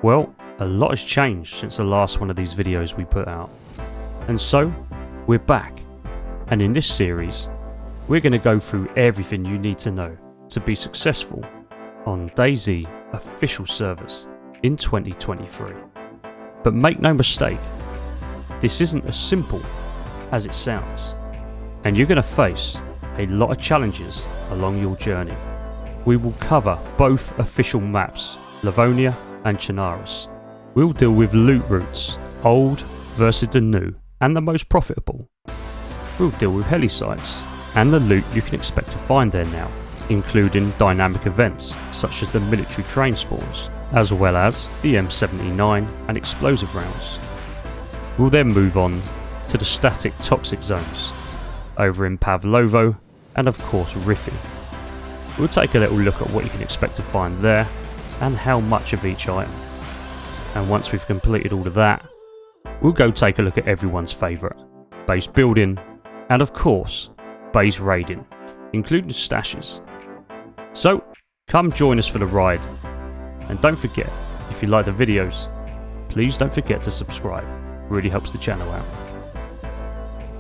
Well, a lot has changed since the last one of these videos we put out. And so, we're back. And in this series, we're going to go through everything you need to know to be successful on Dayz official servers in 2023. But make no mistake, this isn't as simple as it sounds. And you're going to face a lot of challenges along your journey. We will cover both official maps, Livonia and Chernarus. We'll deal with loot routes, old versus the new, and the most profitable. We'll deal with heli sites, and the loot you can expect to find there now, including dynamic events such as the military train spawns, as well as the M79 and explosive rounds. We'll then move on to the static toxic zones, over in Pavlovo and of course Riffy. We'll take a little look at what you can expect to find there, and how much of each item. And once we've completed all of that, we'll go take a look at everyone's favourite, base building, and of course, base raiding, including stashes. So, come join us for the ride. And don't forget, if you like the videos, please don't forget to subscribe. It really helps the channel out.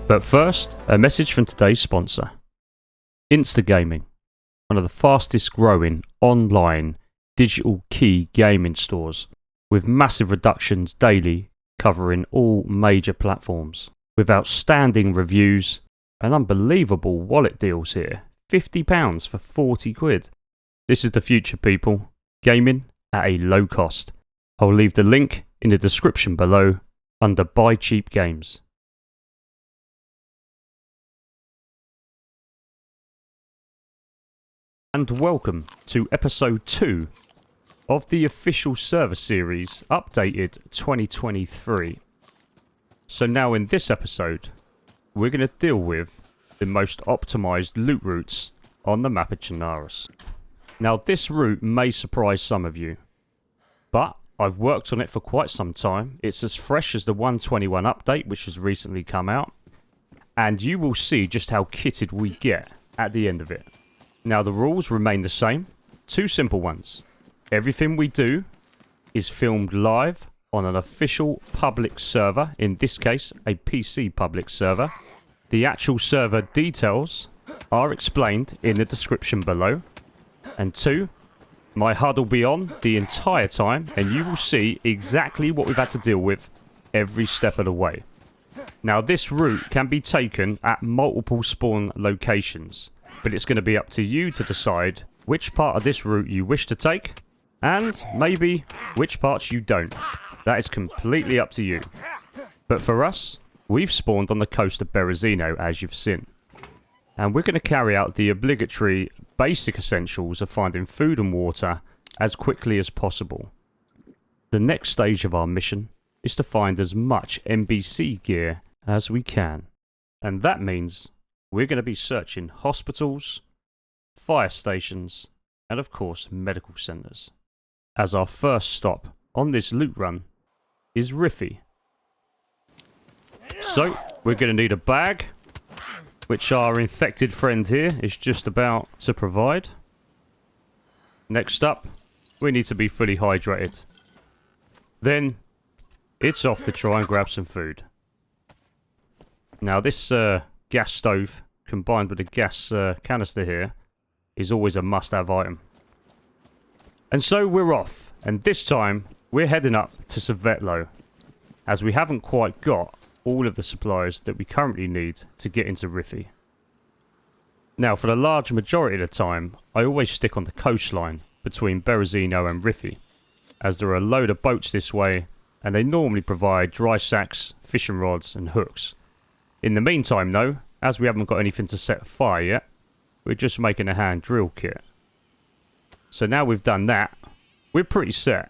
But first, a message from today's sponsor, Instagaming, one of the fastest growing online digital key gaming stores, with massive reductions daily covering all major platforms, with outstanding reviews and unbelievable wallet deals here. £50 for 40 quid. This is the future, people. Gaming at a low cost. I'll leave the link in the description below under Buy Cheap Games. And welcome to episode 2 of the official server series, updated 2023. So now in this episode, we're going to deal with the most optimized loot routes on the map of Chernarus. Now this route may surprise some of you, but I've worked on it for quite some time. It's as fresh as the 121 update, which has recently come out, and you will see just how kitted we get at the end of it. Now the rules remain the same, two simple ones. Everything we do is filmed live on an official public server, in this case a PC public server. The actual server details are explained in the description below. And 2, my HUD will be on the entire time and you will see exactly what we've had to deal with every step of the way. Now this route can be taken at multiple spawn locations, but it's going to be up to you to decide which part of this route you wish to take, and maybe which parts you don't. That is completely up to you. But for us, we've spawned on the coast of Berezino, as you've seen. And we're going to carry out the obligatory basic essentials of finding food and water as quickly as possible. The next stage of our mission is to find as much NBC gear as we can. And that means we're going to be searching hospitals, fire stations, and of course medical centres. As our first stop on this loot run is Riffy. So, we're going to need a bag, which our infected friend here is just about to provide. Next up, we need to be fully hydrated. Then, it's off to try and grab some food. Now this gas stove, combined with a gas canister here, is always a must-have item. And so we're off, and this time we're heading up to Svetlo, as we haven't quite got all of the supplies that we currently need to get into Riffy. Now for the large majority of the time, I always stick on the coastline between Berezino and Riffy, as there are a load of boats this way, and they normally provide dry sacks, fishing rods and hooks. In the meantime though, as we haven't got anything to set fire yet, we're just making a hand drill kit. So now we've done that, we're pretty set.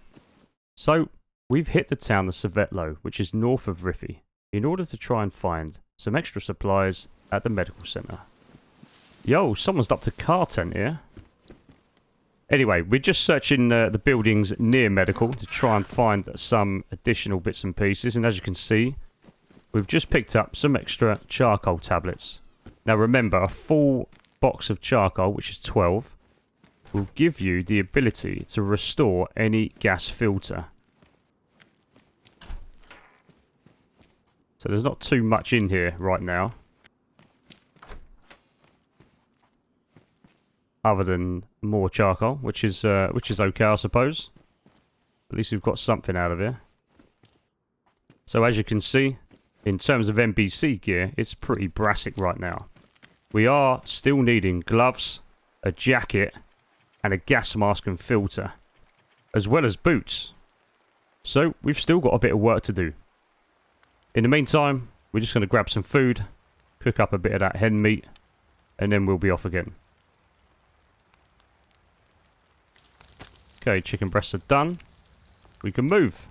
So we've hit the town of Svetlo, which is north of Riffy, in order to try and find some extra supplies at the medical centre. Yo, someone's up to car tent here. Anyway, we're just searching the buildings near medical to try and find some additional bits and pieces, and as you can see, we've just picked up some extra charcoal tablets. Now remember, a full box of charcoal, which is 12, will give you the ability to restore any gas filter. So there's not too much in here right now. Other than more charcoal, which is okay, I suppose. At least we've got something out of here. So as you can see, in terms of NBC gear, it's pretty brassic right now. We are still needing gloves, a jacket, and a gas mask and filter, as well as boots. So we've still got a bit of work to do. In the meantime, we're just going to grab some food, cook up a bit of that hen meat, and then we'll be off again. Okay, chicken breasts are done. We can move.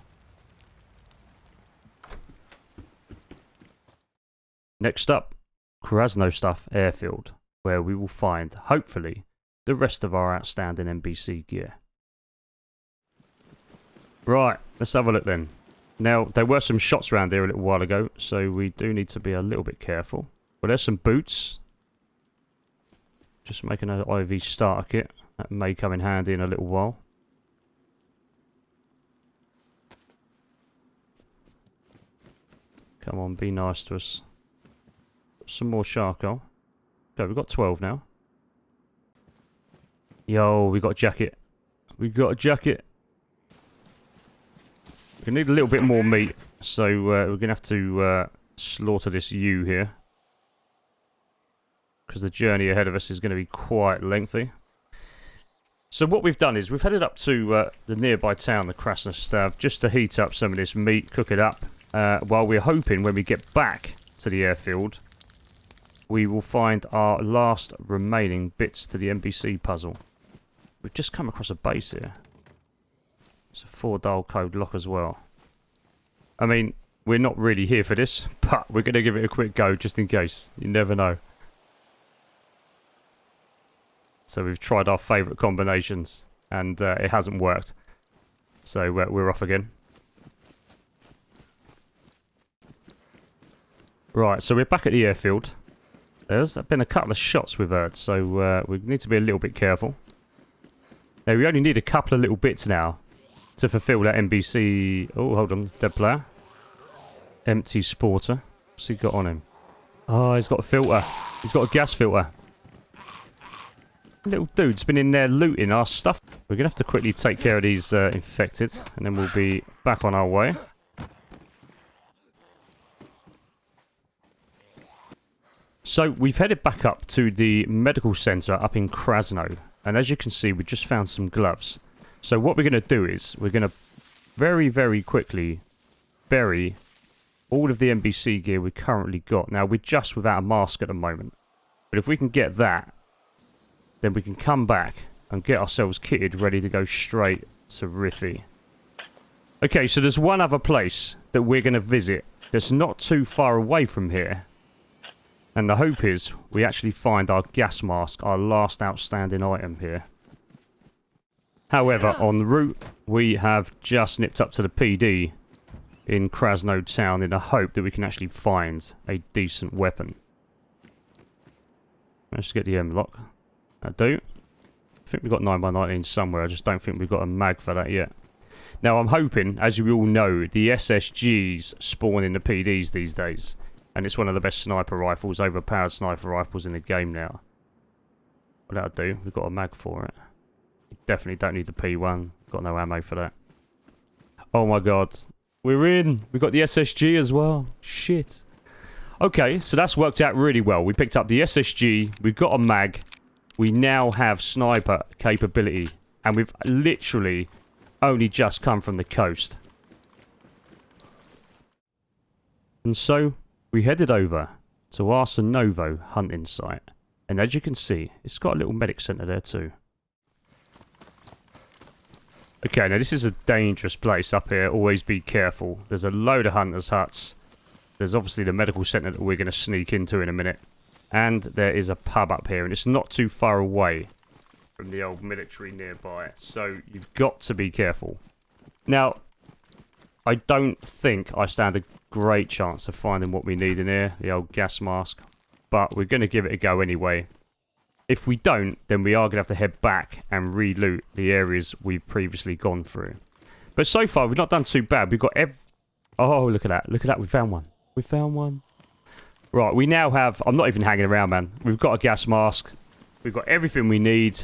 Next up, Krasnostav Airfield, where we will find, hopefully, the rest of our outstanding NBC gear. Right, let's have a look then. Now, there were some shots around here a little while ago, so we do need to be a little bit careful. But there's some boots. Just making an IV starter kit. That may come in handy in a little while. Come on, be nice to us. Some more charcoal. Okay, we've got 12 now. Yo, we got a jacket. We got a jacket. We need a little bit more meat, so we're going to have to slaughter this ewe here. Because the journey ahead of us is going to be quite lengthy. So what we've done is we've headed up to the nearby town, the Krasnostav, just to heat up some of this meat, cook it up. While we're hoping when we get back to the airfield, we will find our last remaining bits to the NBC puzzle. We've just come across a base here. It's a 4-dial code lock as well. I mean, we're not really here for this, but we're going to give it a quick go just in case. You never know. So we've tried our favourite combinations, and it hasn't worked. So we're off again. Right, so we're back at the airfield. There's been a couple of shots we've heard, so we need to be a little bit careful. Now, we only need a couple of little bits now to fulfill that NBC... Oh, hold on, dead player. Empty sporter. What's he got on him? Oh, he's got a filter. He's got a gas filter. Little dude's been in there looting our stuff. We're going to have to quickly take care of these infected, and then we'll be back on our way. So, we've headed back up to the medical centre up in Krasno. And as you can see, we just found some gloves. So what we're going to do is, we're going to very, very quickly bury all of the NBC gear we currently got. Now, we're just without a mask at the moment. But if we can get that, then we can come back and get ourselves kitted, ready to go straight to Riffy. Okay, so there's one other place that we're going to visit that's not too far away from here. And the hope is we actually find our gas mask, our last outstanding item here. However, en route, we have just nipped up to the PD in Krasno town in the hope that we can actually find a decent weapon. Let's get the M-lock. I do. I think we've got 9x19 somewhere. I just don't think we've got a mag for that yet. Now, I'm hoping, as you all know, the SSGs spawn in the PDs these days. And it's one of the best sniper rifles, overpowered sniper rifles in the game now. What that'll do, we've got a mag for it. We definitely don't need the P1. Got no ammo for that. Oh my god. We're in! We've got the SSG as well. Shit. Okay, so that's worked out really well. We picked up the SSG, we've got a mag. We now have sniper capability. And we've literally only just come from the coast. And so... we headed over to our Novo hunting site, and as you can see, it's got a little medic centre there too. Okay, now this is a dangerous place up here, always be careful. There's a load of hunters' huts. There's obviously the medical centre that we're going to sneak into in a minute. And there is a pub up here, and it's not too far away from the old military nearby, so you've got to be careful. Now, I don't think I stand a great chance of finding what we need in here, the old gas mask, but we're going to give it a go anyway. If we don't, then we are going to have to head back and re-loot the areas we've previously gone through. But so far, we've not done too bad. We've got oh, look at that. Look at that. We found one. We found one. Right, we now have... I'm not even hanging around, man. We've got a gas mask. We've got everything we need.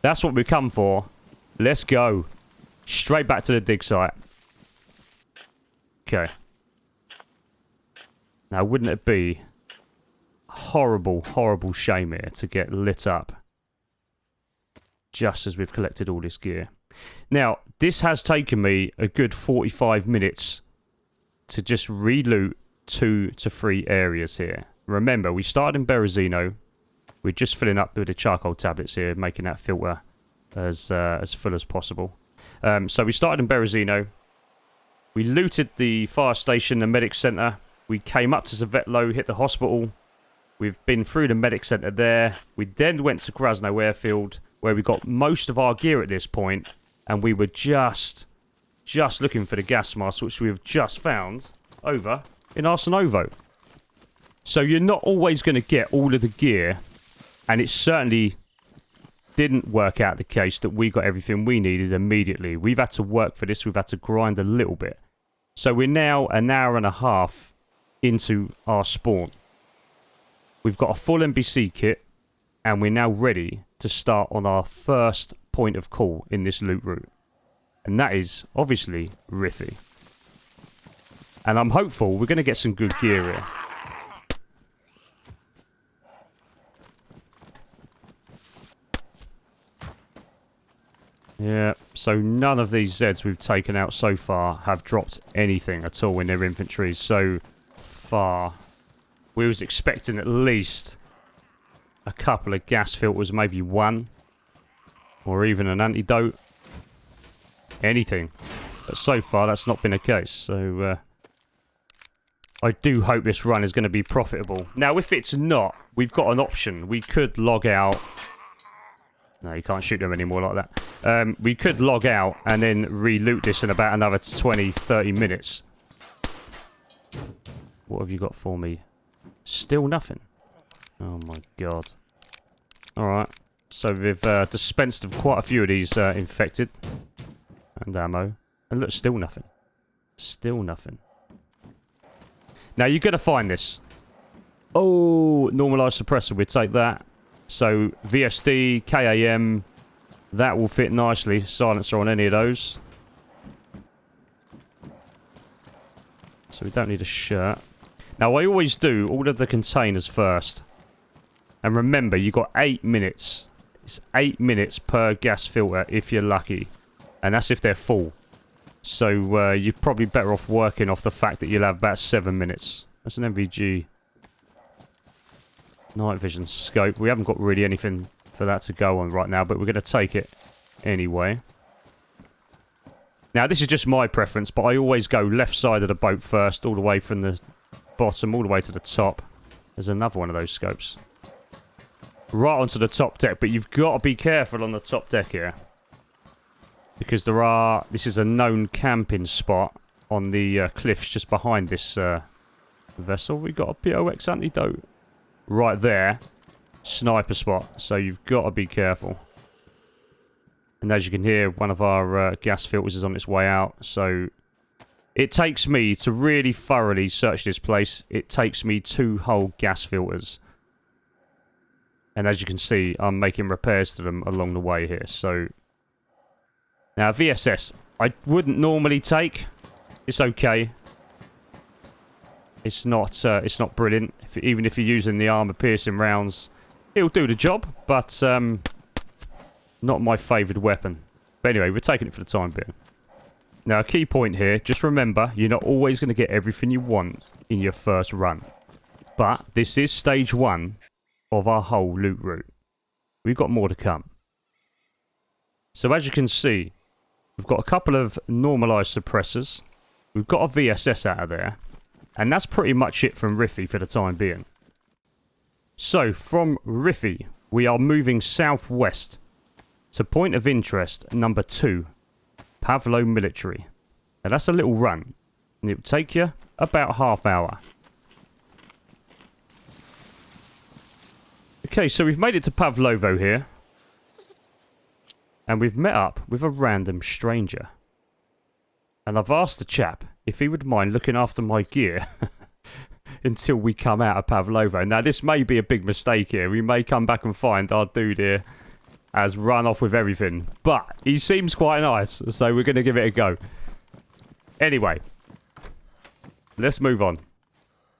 That's what we've come for. Let's go. Straight back to the dig site. Okay. Now, wouldn't it be a horrible, horrible shame here to get lit up just as we've collected all this gear? Now, this has taken me a good 45 minutes to just reloot 2 to 3 areas here. Remember, we started in Berezino. We're just filling up with the charcoal tablets here, making that filter as full as possible. So we started in Berezino. We looted the fire station, the medic centre. We came up to Zavetlo, hit the hospital. We've been through the medic centre there. We then went to Krasno Airfield, where we got most of our gear at this point, and we were just looking for the gas mask, which we have just found over in Arsenovo. So you're not always going to get all of the gear, and it certainly didn't work out the case that we got everything we needed immediately. We've had to work for this. We've had to grind a little bit. So we're now an hour and a half into our spawn. We've got a full NBC kit, and we're now ready to start on our first point of call in this loot route. And that is, obviously, Riffy. And I'm hopeful we're going to get some good gear here. Yeah, so none of these Zeds we've taken out so far have dropped anything at all in their inventory so far. We was expecting at least a couple of gas filters, maybe one. Or even an antidote. Anything. But so far that's not been the case. So I do hope this run is going to be profitable. Now if it's not, we've got an option. We could log out. No, you can't shoot them anymore like that. We could log out and then re-loot this in about another 20-30 minutes. What have you got for me? Still nothing. Oh my god. Alright. So we've dispensed of quite a few of these infected. And ammo. And look, still nothing. Still nothing. Now you're going to find this. Oh, normalized suppressor. We'll take that. So VSD, KAM. That will fit nicely. Silencer on any of those. So we don't need a shirt. Now I always do all of the containers first. And remember, you've got 8 minutes. It's 8 minutes per gas filter if you're lucky. And that's if they're full. So you're probably better off working off the fact that you'll have about 7 minutes. That's an MVG. Night vision scope. We haven't got really anything for that to go on right now, but we're going to take it anyway. Now, this is just my preference, but I always go left side of the boat first, all the way from the bottom, all the way to the top. There's another one of those scopes. Right onto the top deck, but you've got to be careful on the top deck here. Because this is a known camping spot on the cliffs just behind this vessel. We've got a POX antidote. Right there, sniper spot, so you've got to be careful. And as you can hear, one of our gas filters is on its way out, so it takes me to really thoroughly search this place. It takes me 2 whole gas filters. And as you can see, I'm making repairs to them along the way here, so... Now, VSS, I wouldn't normally take. It's okay. It's not brilliant. Even if you're using the armor-piercing rounds, it'll do the job, but not my favoured weapon. But anyway, we're taking it for the time being. Now, a key point here, just remember, you're not always going to get everything you want in your first run. But this is stage 1 of our whole loot route. We've got more to come. So as you can see, we've got a couple of normalised suppressors. We've got a VSS out of there. And that's pretty much it from Riffy for the time being. So, from Riffy, we are moving southwest to point of interest number 2, Pavlo Military. Now that's a little run, and it will take you about half hour. Okay, so we've made it to Pavlovo here. And we've met up with a random stranger. And I've asked the chap if he would mind looking after my gear until we come out of Pavlovo. Now, this may be a big mistake here. We may come back and find our dude here has run off with everything. But he seems quite nice, so we're going to give it a go. Anyway, let's move on.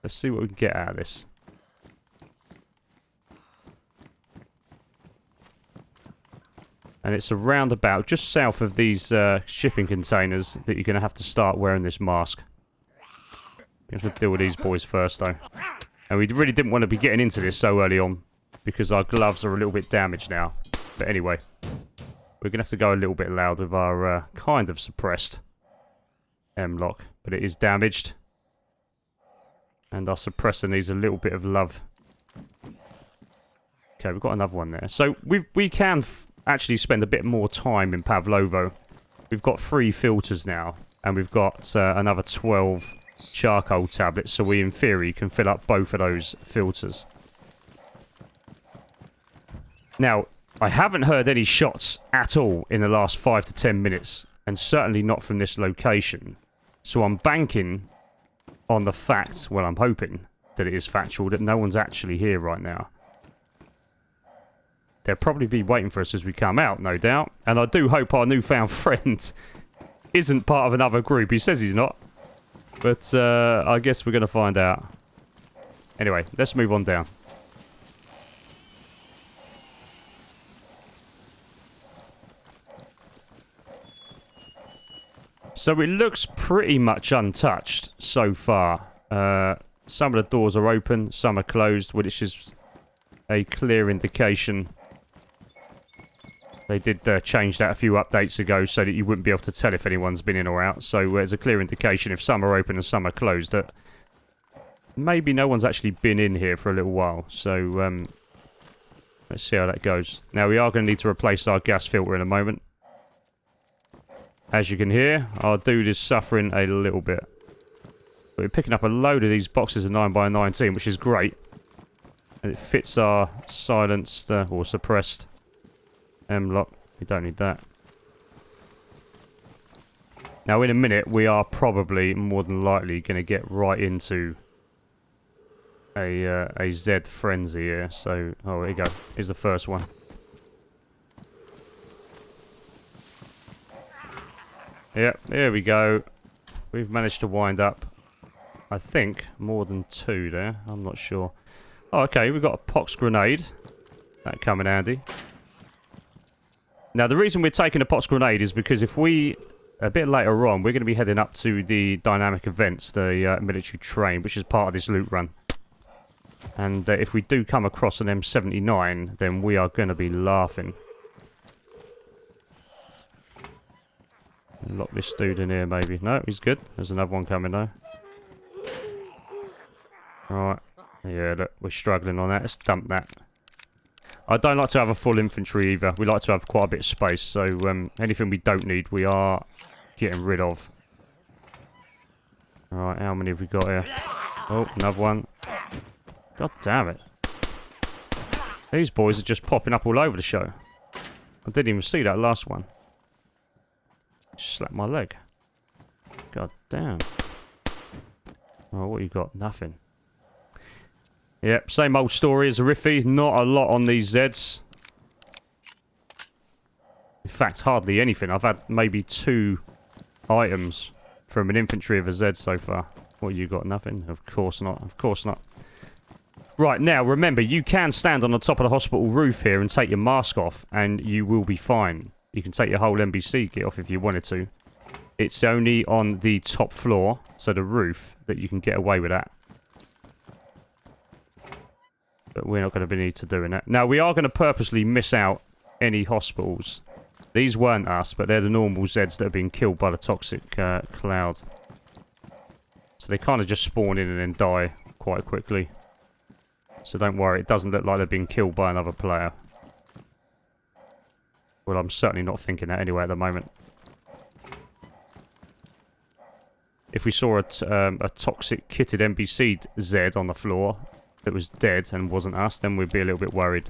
Let's see what we can get out of this. And it's a roundabout just south of these shipping containers that you're going to have to start wearing this mask. We have to deal with these boys first, though. And we really didn't want to be getting into this so early on, because our gloves are a little bit damaged now. But anyway, we're going to have to go a little bit loud with our kind of suppressed M-lock. But it is damaged. And our suppressor needs a little bit of love. Okay, we've got another one there. So we can actually spend a bit more time in Pavlovo. We've got 3 filters now, and we've got another 12 charcoal tablets, so we in theory can fill up both of those filters. Now, I haven't heard any shots at all in the last 5 to 10 minutes, and certainly not from this location. So I'm banking on the fact, well, I'm hoping that it is factual, that no one's actually here right now. They'll probably be waiting for us as we come out, no doubt. And I do hope our newfound friend isn't part of another group. He says he's not. But I guess we're going to find out. Anyway, let's move on down. So it looks pretty much untouched so far. Some of the doors are open, some are closed, which is a clear indication. They did change that a few updates ago so that you wouldn't be able to tell if anyone's been in or out. So there's a clear indication if some are open and some are closed that maybe no one's actually been in here for a little while. So let's see how that goes. Now we are going to need to replace our gas filter in a moment. As you can hear, our dude is suffering a little bit. We're picking up a load of these boxes of 9x19, which is great. And it fits our silenced or suppressed M-lock. We don't need that. Now, in a minute, we are probably more than likely going to get right into a Z frenzy here. So, oh, here you go. Here's the first one. Yep, there we go. We've managed to wind up, I think, more than 2 there. I'm not sure. Oh, okay, we've got a pox grenade. That come in handy. Now, the reason we're taking a pox grenade is because if we, a bit later on, we're going to be heading up to the dynamic events, the military train, which is part of this loot run. And if we do come across an M79, then we are going to be laughing. Lock this dude in here, maybe. No, he's good. There's another one coming, though. Alright. Yeah, look, we're struggling on that. Let's dump that. I don't like to have a full infantry either. We like to have quite a bit of space. So anything we don't need, we are getting rid of. Alright, how many have we got here? Oh, another one. God damn it. These boys are just popping up all over the show. I didn't even see that last one. Slapped my leg. God damn. Oh, what you got? Nothing. Yep, same old story as a Riffy. Not a lot on these Zeds. In fact, hardly anything. I've had maybe 2 items from an infantry of a Z so far. What, you got? Nothing? Of course not. Of course not. Right, now, remember, you can stand on the top of the hospital roof here and take your mask off, and you will be fine. You can take your whole NBC kit off if you wanted to. It's only on the top floor, so the roof, that you can get away with that. But we're not going to need to doing that. Now, we are going to purposely miss out any hospitals. These weren't us, but they're the normal Zeds that have been killed by the toxic cloud. So they kind of just spawn in and then die quite quickly. So don't worry, it doesn't look like they've been killed by another player. Well, I'm certainly not thinking that anyway at the moment. If we saw a toxic kitted NBC Z on the floor that was dead and wasn't us, then we'd be a little bit worried.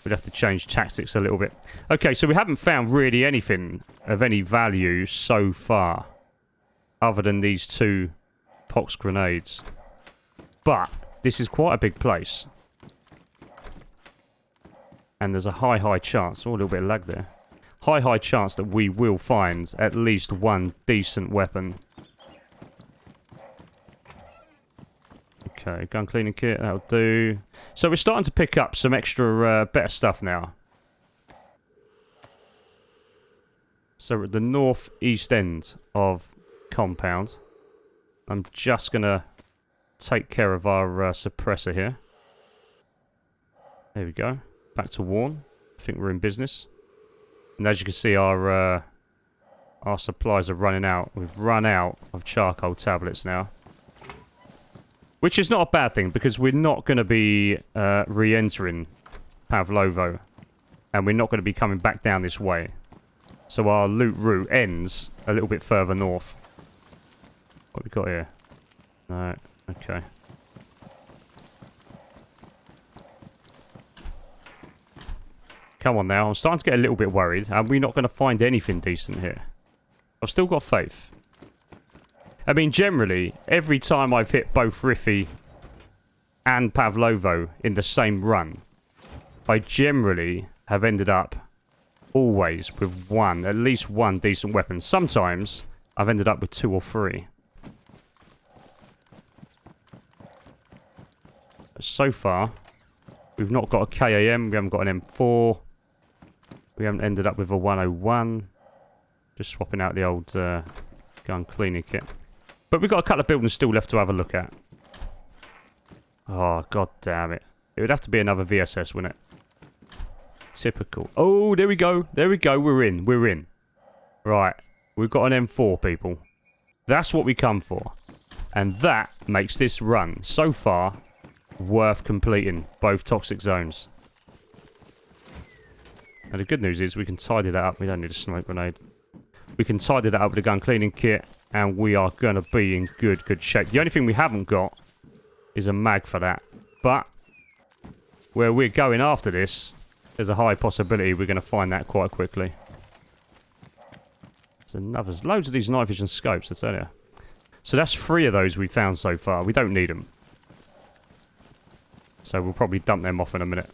We'd have to change tactics a little bit. Okay, so we haven't found really anything of any value so far, other than these 2 pox grenades. But this is quite a big place. And there's a high chance, oh, a little bit of lag there. High chance that we will find at least one decent weapon. Okay, gun cleaning kit, that'll do. So we're starting to pick up some extra, better stuff now. So we're at the northeast end of compound. I'm just going to take care of our suppressor here. There we go. Back to Warn. I think we're in business. And as you can see, our supplies are running out. We've run out of charcoal tablets now. Which is not a bad thing, because we're not going to be re-entering Pavlovo. And we're not going to be coming back down this way. So our loot route ends a little bit further north. What have we got here? No, okay. Come on now, I'm starting to get a little bit worried. Are we not going to find anything decent here? I've still got faith. I mean, generally, every time I've hit both Riffy and Pavlovo in the same run, I generally have ended up always with one, at least one decent weapon. Sometimes I've ended up with 2 or 3. But so far, we've not got a KAM, we haven't got an M4. We haven't ended up with a 101. Just swapping out the old gun cleaning kit. But we've got a couple of buildings still left to have a look at. Oh, god damn it. It would have to be another VSS, wouldn't it? Typical. Oh, there we go. There we go. We're in. We're in. Right. We've got an M4, people. That's what we come for. And that makes this run, so far, worth completing both toxic zones. And the good news is we can tidy that up. We don't need a smoke grenade. We can tidy that up with a gun cleaning kit, and we are going to be in good shape. The only thing we haven't got is a mag for that. But where we're going after this, there's a high possibility we're going to find that quite quickly. There's loads of these night vision scopes, I tell you. So that's 3 of those we've found so far. We don't need them. So we'll probably dump them off in a minute.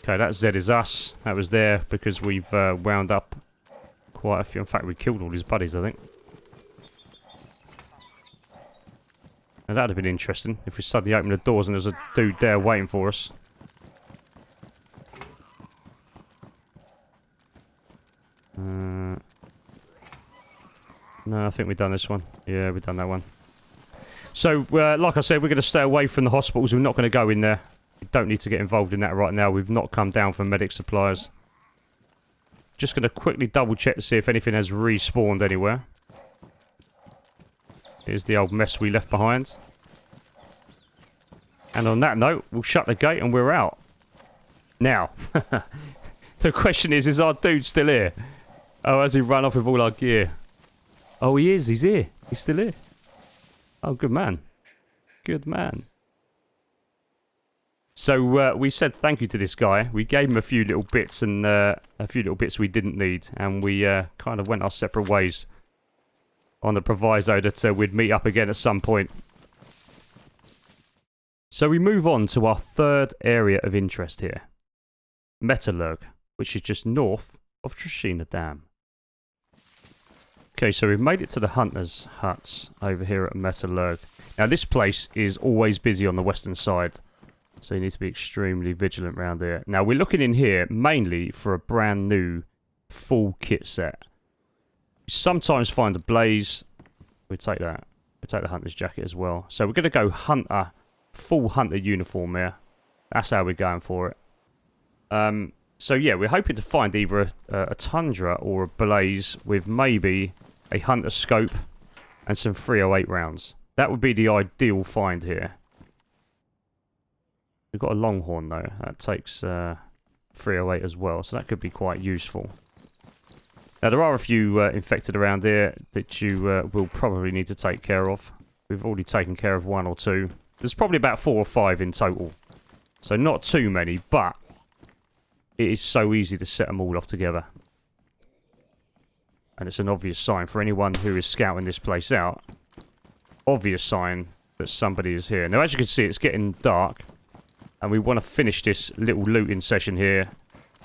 Okay, that Z is us. That was there because we've wound up quite a few. In fact, we killed all his buddies, I think. Now, that would have been interesting if we suddenly opened the doors and there's a dude there waiting for us. No, I think we've done this one. Yeah, we've done that one. So, like I said, we're going to stay away from the hospitals. We're not going to go in there. We don't need to get involved in that right now. We've not come down from medic supplies. Just going to quickly double check to see if anything has respawned anywhere. Here's the old mess we left behind. And on that note, we'll shut the gate and we're out. Now, the question is our dude still here? Oh, has he run off with all our gear? Oh, he is. He's here. He's still here. Oh, good man. Good man. So we said thank you to this guy. We gave him a few little bits and a few little bits we didn't need, and we kind of went our separate ways on the proviso that we'd meet up again at some point. So we move on to our third area of interest here, Metalurg, which is just north of Trishina Dam. Okay, so we've made it to the hunters' huts over here at Metalurg. Now this place is always busy on the western side. So you need to be extremely vigilant around here. Now, we're looking in here mainly for a brand new full kit set. You sometimes find a blaze. We take that. We take the hunter's jacket as well. So we're going to go hunter, full hunter uniform here. That's how we're going for it. So yeah, we're hoping to find either a tundra or a blaze with maybe a hunter scope and some 308 rounds. That would be the ideal find here. We've got a longhorn though. That takes 308 as well, so that could be quite useful. Now there are a few infected around here that you will probably need to take care of. We've already taken care of 1 or 2. There's probably about 4 or 5 in total. So not too many, but it is so easy to set them all off together. And it's an obvious sign for anyone who is scouting this place out. Obvious sign that somebody is here. Now, as you can see, it's getting dark. And we want to finish this little looting session here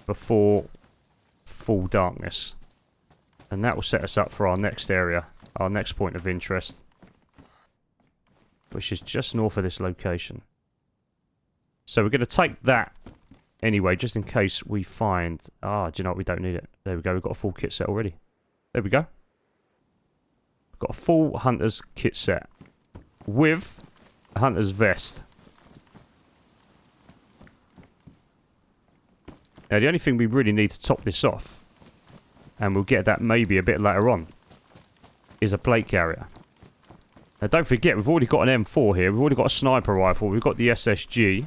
before full darkness. And that will set us up for our next area, our next point of interest, which is just north of this location. So we're going to take that anyway, just in case we find... Ah, do you know what? We don't need it. There we go. We've got a full kit set already. There we go. We've got a full hunter's kit set with a hunter's vest. Now, the only thing we really need to top this off, and we'll get that maybe a bit later on, is a plate carrier. Now, don't forget, we've already got an M4 here. We've already got a sniper rifle. We've got the SSG.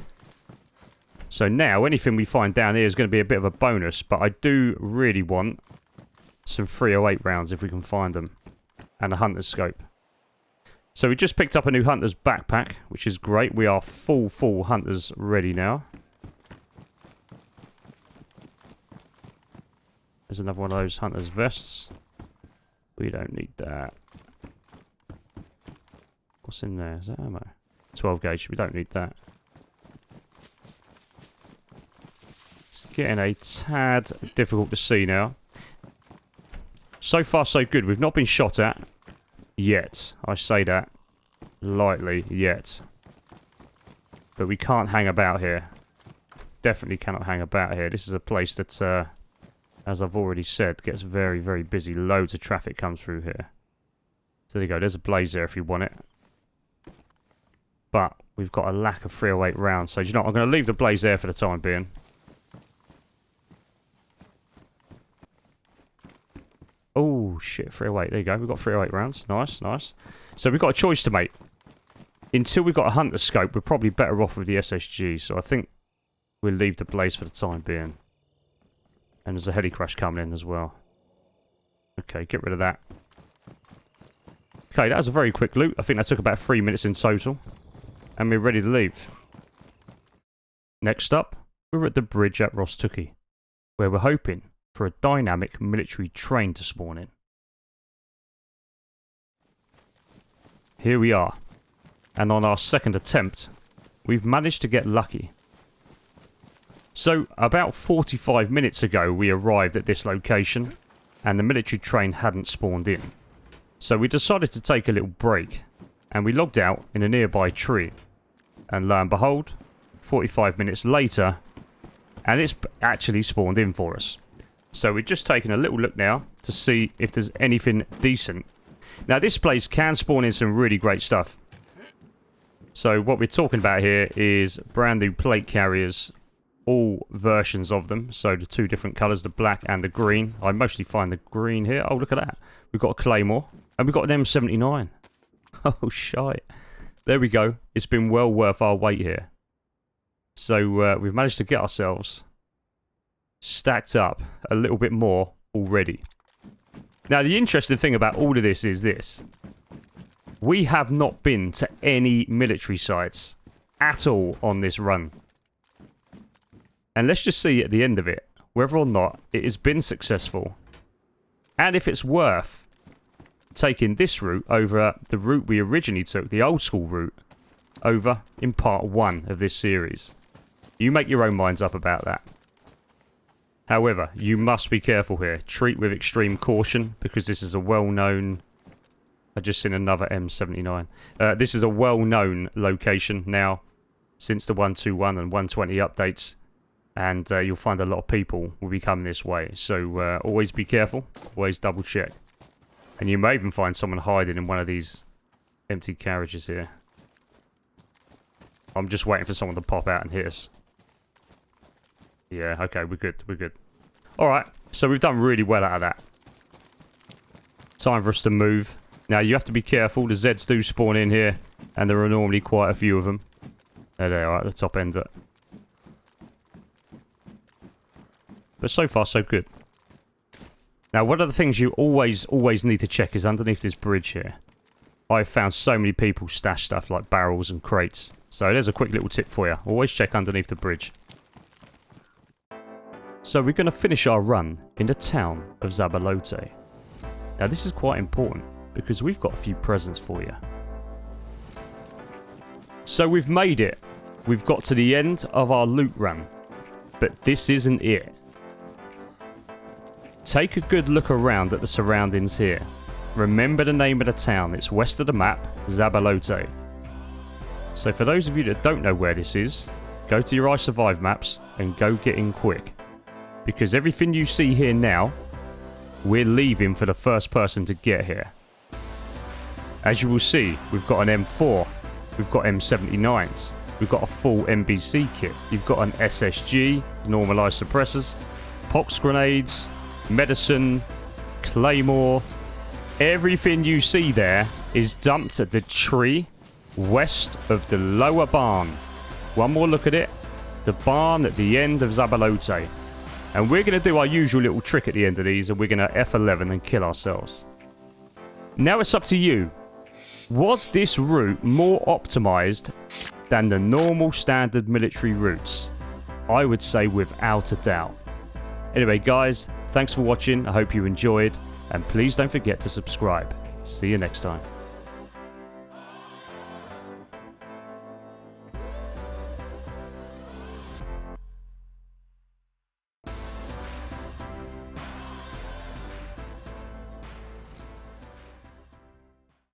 So now, anything we find down here is going to be a bit of a bonus. But I do really want some 308 rounds if we can find them. And a hunter's scope. So we just picked up a new hunter's backpack, which is great. We are full hunters ready now. There's another one of those hunter's vests. We don't need that. What's in there? Is that ammo? 12 gauge. We don't need that. It's getting a tad difficult to see now. So far, so good. We've not been shot at yet. I say that lightly, yet. But we can't hang about here. Definitely cannot hang about here. This is a place that, as I've already said, gets very, very busy. Loads of traffic comes through here. So there you go. There's a blaze there if you want it. But we've got a lack of 308 rounds. So, you know what? I'm going to leave the blaze there for the time being. Oh, shit. 308. There you go. We've got 308 rounds. Nice, nice. So, we've got a choice to make. Until we've got a hunter scope, we're probably better off with the SSG. So, I think we'll leave the blaze for the time being. And there's a heli crash coming in as well. Okay, get rid of that. Okay, that was a very quick loot. I think that took about 3 minutes in total. And we're ready to leave. Next up, we're at the bridge at Rostoki, where we're hoping for a dynamic military train to spawn in. Here we are. And on our second attempt, we've managed to get lucky. So, about 45 minutes ago, we arrived at this location, and the military train hadn't spawned in. So we decided to take a little break, and we logged out in a nearby tree. And lo and behold, 45 minutes later, and it's actually spawned in for us. So we're just taking a little look now to see if there's anything decent. Now this place can spawn in some really great stuff. So what we're talking about here is brand new plate carriers, all versions of them. So the two different colours, the black and the green. I mostly find the green here. Oh, look at that. We've got a Claymore. And we've got an M79. Oh, shite. There we go. It's been well worth our wait here. So we've managed to get ourselves stacked up a little bit more already. Now, the interesting thing about all of this is this. We have not been to any military sites at all on this run. And let's just see at the end of it whether or not it has been successful. And if it's worth taking this route over the route we originally took, the old school route, over in part 1 of this series. You make your own minds up about that. However, you must be careful here. Treat with extreme caution, because this is a well-known... I just seen another M79. This is a well-known location now, since the 121 and 120 updates. And you'll find a lot of people will be coming this way. So always be careful. Always double check. And you may even find someone hiding in one of these empty carriages here. I'm just waiting for someone to pop out and hit us. Yeah, okay, we're good, we're good. Alright, so we've done really well out of that. Time for us to move. Now, you have to be careful. The Zeds do spawn in here, and there are normally quite a few of them. There they are at the top end. But so far, so good. Now, one of the things you always need to check is underneath this bridge here. I've found so many people stash stuff like barrels and crates. So there's a quick little tip for you. Always check underneath the bridge. So we're going to finish our run in the town of Zabalote. Now, this is quite important because we've got a few presents for you. So we've made it. We've got to the end of our loot run. But this isn't it. Take a good look around at the surroundings here. Remember the name of the town. It's west of the map, Zabalote. So for those of you that don't know where this is, go to your I Survive maps and go get in quick. Because everything you see here now, we're leaving for the first person to get here. As you will see, we've got an M4, we've got M79s, we've got a full MBC kit, you've got an SSG, normalised suppressors, pox grenades, medicine, claymore. Everything you see there is dumped at the tree west of the lower barn. One more look at it. The barn at the end of Zabalote. And we're going to do our usual little trick at the end of these, and we're going to F11 and kill ourselves. Now it's up to you. Was this route more optimized than the normal standard military routes? I would say without a doubt. Anyway, guys, thanks for watching. I hope you enjoyed. And please don't forget to subscribe. See you next time.